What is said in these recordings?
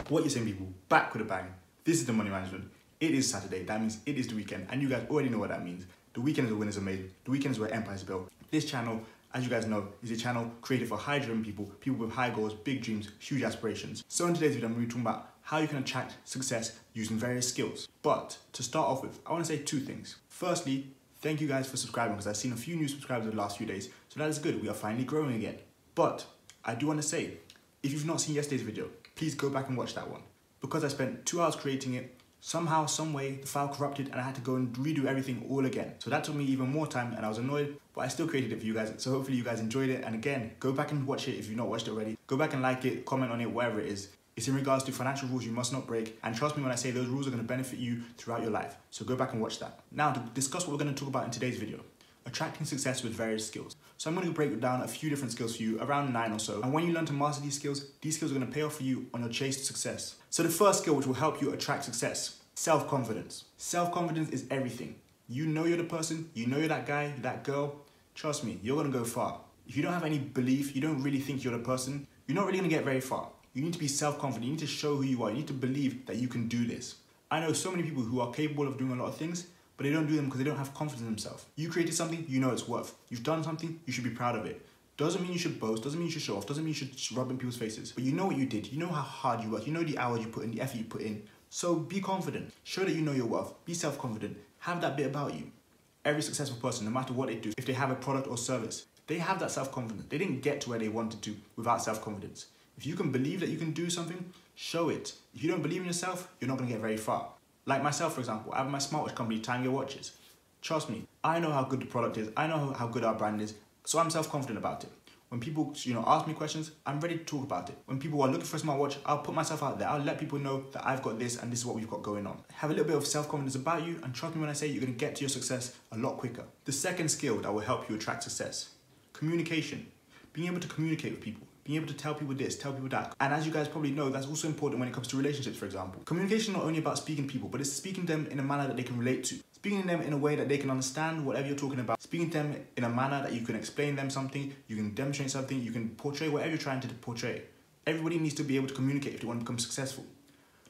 What you saying, people? Back with a bang. This is the Money Management. It is Saturday. That means it is the weekend, and you guys already know what that means. The weekend is where winners are made. The weekend is where empires built. This channel, as you guys know, is a channel created for high-driven people, people with high goals, big dreams, huge aspirations. So in today's video, I'm going to be talking about how you can attract success using various skills. But to start off with, I want to say two things. Firstly, thank you guys for subscribing, because I've seen a few new subscribers in the last few days, so that is good. We are finally growing again. But I do want to say, if you've not seen yesterday's video, please go back and watch that one. Because I spent 2 hours creating it, somehow, some way, the file corrupted and I had to go and redo everything all again. So that took me even more time and I was annoyed, but I still created it for you guys. So hopefully you guys enjoyed it. And again, go back and watch it if you've not watched it already. Go back and like it, comment on it, whatever it is. It's in regards to financial rules you must not break. And trust me when I say those rules are going to benefit you throughout your life. So go back and watch that. Now to discuss what we're going to talk about in today's video. Attracting success with various skills. So I'm going to break down a few different skills for you, around 9 or so. And when you learn to master these skills are going to pay off for you on your chase to success. So the first skill which will help you attract success, self-confidence. Self-confidence is everything. You know you're the person, you know you're that guy, that girl, trust me, you're going to go far. If you don't have any belief, you don't really think you're the person, you're not really going to get very far. You need to be self-confident, you need to show who you are, you need to believe that you can do this. I know so many people who are capable of doing a lot of things, but they don't do them because they don't have confidence in themselves. You created something, you know it's worth. You've done something, you should be proud of it. Doesn't mean you should boast, doesn't mean you should show off, doesn't mean you should rub in people's faces. But you know what you did, you know how hard you worked, you know the hours you put in, the effort you put in. So be confident, show that you know your worth, be self-confident, have that bit about you. Every successful person, no matter what they do, if they have a product or service, they have that self-confidence. They didn't get to where they wanted to without self-confidence. If you can believe that you can do something, show it. If you don't believe in yourself, you're not going to get very far. Like myself, for example, I have my smartwatch company, Time Your Watches. Trust me, I know how good the product is, I know how good our brand is, so I'm self-confident about it. When people ask me questions, I'm ready to talk about it. When people are looking for a smartwatch, I'll put myself out there. I'll let people know that I've got this and this is what we've got going on. Have a little bit of self-confidence about you, and trust me when I say you're going to get to your success a lot quicker. The second skill that will help you attract success, communication. Being able to communicate with people. Being able to tell people this, tell people that. And as you guys probably know, that's also important when it comes to relationships, for example. Communication is not only about speaking to people, but it's speaking to them in a manner that they can relate to. Speaking to them in a way that they can understand whatever you're talking about. Speaking to them in a manner that you can explain them something, you can demonstrate something, you can portray whatever you're trying to portray. Everybody needs to be able to communicate if they want to become successful.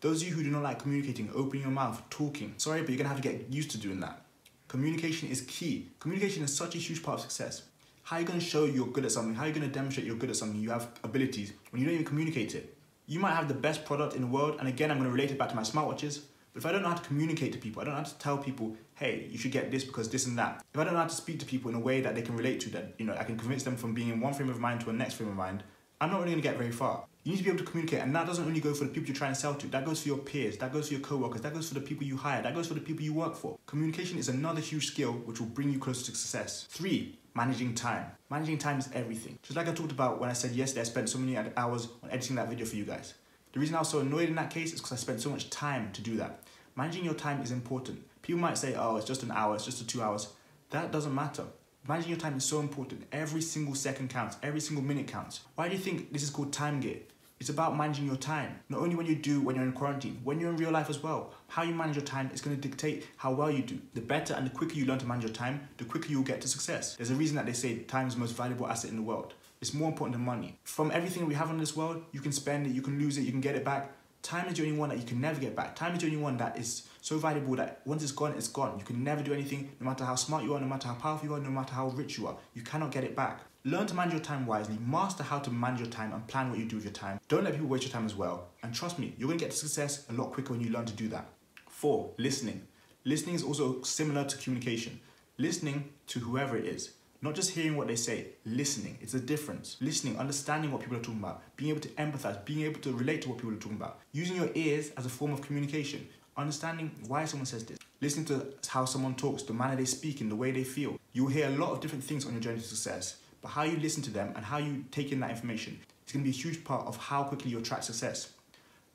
Those of you who do not like communicating, opening your mouth, talking, sorry, but you're gonna have to get used to doing that. Communication is key. Communication is such a huge part of success. How are you going to show you're good at something? How are you going to demonstrate you're good at something? You have abilities when you don't even communicate it. You might have the best product in the world, and again, I'm going to relate it back to my smartwatches, but if I don't know how to communicate to people, I don't know how to tell people, hey, you should get this because this and that. If I don't know how to speak to people in a way that they can relate to, that I can convince them from being in one frame of mind to a next frame of mind, I'm not really going to get very far. You need to be able to communicate, and that doesn't only go for the people you're trying to sell to. That goes for your peers, that goes for your co-workers, that goes for the people you hire, that goes for the people you work for. Communication is another huge skill which will bring you closer to success. 3, managing time. Managing time is everything. Just like I talked about when I said yesterday I spent so many hours on editing that video for you guys. The reason I was so annoyed in that case is because I spent so much time to do that. Managing your time is important. People might say, oh, it's just an hour, it's just 2 hours. That doesn't matter. Managing your time is so important. Every single second counts. Every single minute counts. Why do you think this is called time gear? It's about managing your time. Not only when you're in quarantine, when you're in real life as well. How you manage your time is going to dictate how well you do. The better and the quicker you learn to manage your time, the quicker you'll get to success. There's a reason that they say time is the most valuable asset in the world. It's more important than money. From everything we have in this world, you can spend it, you can lose it, you can get it back. Time is the only one that you can never get back. Time is the only one that is so valuable that once it's gone, it's gone. You can never do anything, no matter how smart you are, no matter how powerful you are, no matter how rich you are. You cannot get it back. Learn to manage your time wisely. Master how to manage your time and plan what you do with your time. Don't let people waste your time as well. And trust me, you're going to get to success a lot quicker when you learn to do that. 4, listening. Listening is also similar to communication. Listening to whoever it is. Not just hearing what they say, listening. It's a difference. Listening, understanding what people are talking about, being able to empathize, being able to relate to what people are talking about. Using your ears as a form of communication. Understanding why someone says this. Listening to how someone talks, the manner they speak and the way they feel. You'll hear a lot of different things on your journey to success. But how you listen to them and how you take in that information is going to be a huge part of how quickly you attract success.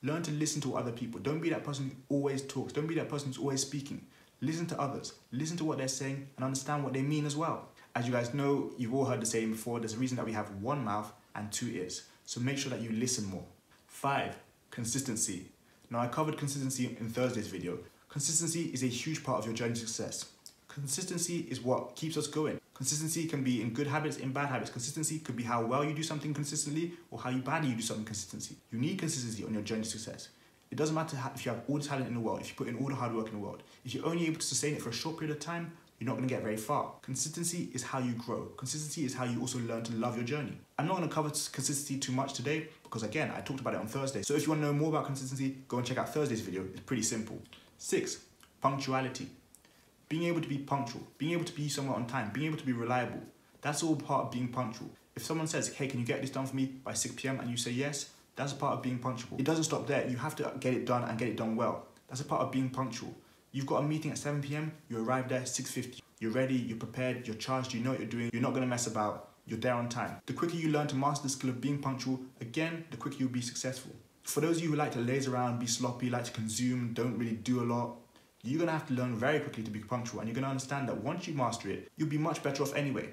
Learn to listen to other people. Don't be that person who always talks. Don't be that person who's always speaking. Listen to others. Listen to what they're saying and understand what they mean as well. As you guys know, you've all heard the saying before, there's a reason that we have 1 mouth and 2 ears. So make sure that you listen more. 5, consistency. Now I covered consistency in Thursday's video. Consistency is a huge part of your journey to success. Consistency is what keeps us going. Consistency can be in good habits, in bad habits. Consistency could be how well you do something consistently or how badly you do something consistently. You need consistency on your journey to success. It doesn't matter if you have all the talent in the world, if you put in all the hard work in the world. If you're only able to sustain it for a short period of time, you're not going to get very far. Consistency is how you grow. Consistency is how you also learn to love your journey. I'm not going to cover consistency too much today because, again, I talked about it on Thursday. So if you want to know more about consistency, go and check out Thursday's video. It's pretty simple. 6, punctuality. Being able to be punctual, being able to be somewhere on time, being able to be reliable. That's all part of being punctual. If someone says, hey, can you get this done for me by 6 p.m. and you say yes, that's a part of being punctual. It doesn't stop there. You have to get it done and get it done well. That's a part of being punctual. You've got a meeting at 7 p.m, you arrive there at 6:50. You're ready, you're prepared, you're charged, you know what you're doing, you're not gonna mess about, you're there on time. The quicker you learn to master the skill of being punctual, again, the quicker you'll be successful. For those of you who like to laze around, be sloppy, like to consume, don't really do a lot, you're gonna have to learn very quickly to be punctual, and you're gonna understand that once you master it, you'll be much better off anyway.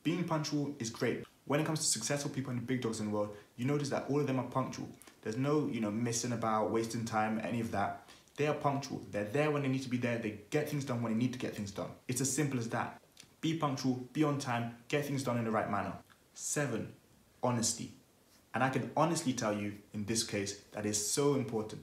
Being punctual is great. When it comes to successful people and the big dogs in the world, you notice that all of them are punctual. There's no, messing about, wasting time, any of that. They are punctual. They're there when they need to be there. They get things done when they need to get things done. It's as simple as that. Be punctual, be on time, get things done in the right manner. 7, honesty. And I can honestly tell you, in this case, that is so important.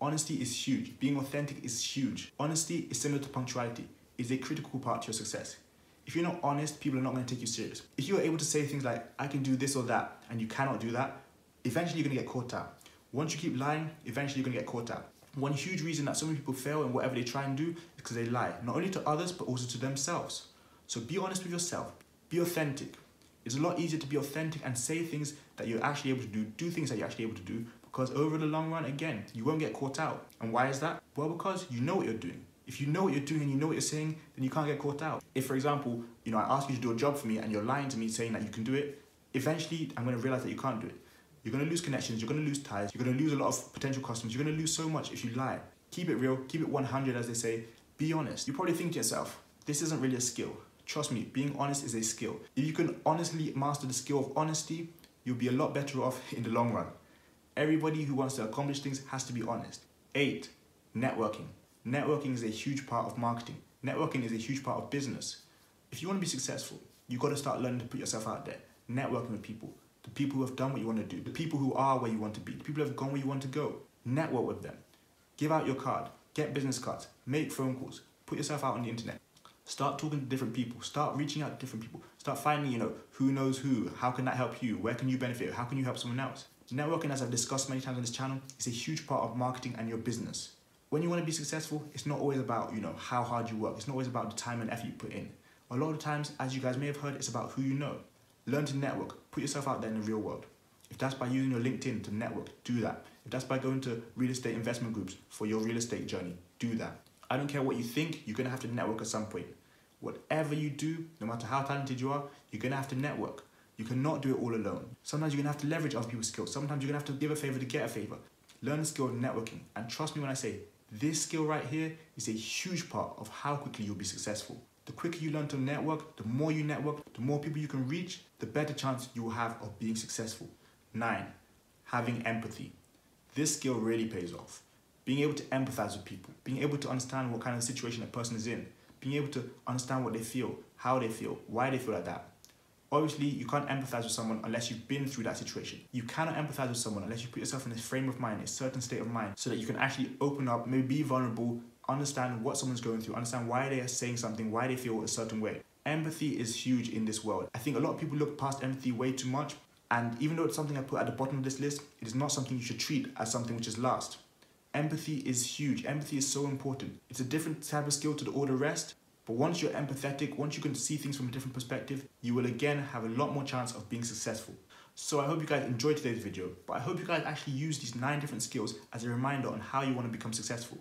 Honesty is huge. Being authentic is huge. Honesty is similar to punctuality. It's a critical part to your success. If you're not honest, people are not going to take you serious. If you're able to say things like, I can do this or that, and you cannot do that, eventually you're going to get caught out. Once you keep lying, eventually you're going to get caught out. One huge reason that so many people fail in whatever they try and do is because they lie, not only to others, but also to themselves. So be honest with yourself, be authentic. It's a lot easier to be authentic and say things that you're actually able to do things that you're actually able to do, because over the long run, again, you won't get caught out. And why is that? Well, because you know what you're doing. If you know what you're doing and you know what you're saying, then you can't get caught out. If, for example, I ask you to do a job for me and you're lying to me saying that you can do it, eventually I'm going to realize that you can't do it. You're going to lose connections, you're going to lose ties, you're going to lose a lot of potential customers, you're going to lose so much if you lie. Keep it real, keep it 100 as they say, be honest. You probably think to yourself, this isn't really a skill. Trust me, being honest is a skill. If you can honestly master the skill of honesty, you'll be a lot better off in the long run. Everybody who wants to accomplish things has to be honest. 8, networking. Networking is a huge part of marketing. Networking is a huge part of business. If you want to be successful, you've got to start learning to put yourself out there, networking with people. The people who have done what you want to do, the people who are where you want to be, the people who have gone where you want to go. Network with them. Give out your card, get business cards, make phone calls, put yourself out on the internet. Start talking to different people, start reaching out to different people, start finding, who knows who, how can that help you, where can you benefit, how can you help someone else. Networking, as I've discussed many times on this channel, is a huge part of marketing and your business. When you want to be successful, it's not always about, how hard you work. It's not always about the time and effort you put in. A lot of times, as you guys may have heard, it's about who you know. Learn to network. Put yourself out there in the real world. If that's by using your LinkedIn to network, do that. If that's by going to real estate investment groups for your real estate journey, do that. I don't care what you think, you're going to have to network at some point. Whatever you do, no matter how talented you are, you're going to have to network. You cannot do it all alone. Sometimes you're going to have to leverage other people's skills. Sometimes you're going to have to give a favor to get a favor. Learn the skill of networking. And trust me when I say, this skill right here is a huge part of how quickly you'll be successful. The quicker you learn to network, the more you network, the more people you can reach, the better chance you will have of being successful. 9, having empathy. This skill really pays off. Being able to empathize with people, being able to understand what kind of situation a person is in, being able to understand what they feel, how they feel, why they feel like that. Obviously, you can't empathize with someone unless you've been through that situation. You cannot empathize with someone unless you put yourself in a frame of mind, a certain state of mind, so that you can actually open up, maybe be vulnerable, understand what someone's going through, understand why they are saying something, why they feel a certain way. Empathy is huge in this world. I think a lot of people look past empathy way too much, and even though it's something I put at the bottom of this list, it is not something you should treat as something which is last. Empathy is huge. Empathy is so important. It's a different type of skill to all the rest, but once you're empathetic, once you can see things from a different perspective, you will again have a lot more chance of being successful. So I hope you guys enjoyed today's video, but I hope you guys actually use these 9 different skills as a reminder on how you want to become successful.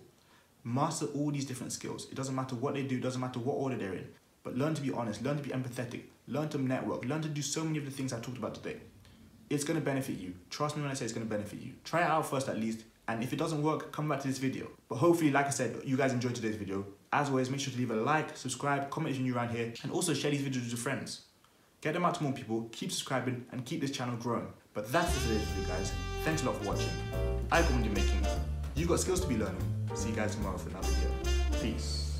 Master all these different skills. It doesn't matter what they do, it doesn't matter what order they're in, but learn to be honest, learn to be empathetic, learn to network, learn to do so many of the things I talked about today. It's going to benefit you. Trust me when I say it's going to benefit you. Try it out first at least, and if it doesn't work, come back to this video. But hopefully, like I said, you guys enjoyed today's video. As always, make sure to leave a like, subscribe, comment if you're new around here, and also share these videos with your friends. Get them out to more people, keep subscribing, and keep this channel growing. But that's it for today's video, guys. Thanks a lot for watching. I recommend you making. You got skills to be learning. See you guys tomorrow for another video. Peace.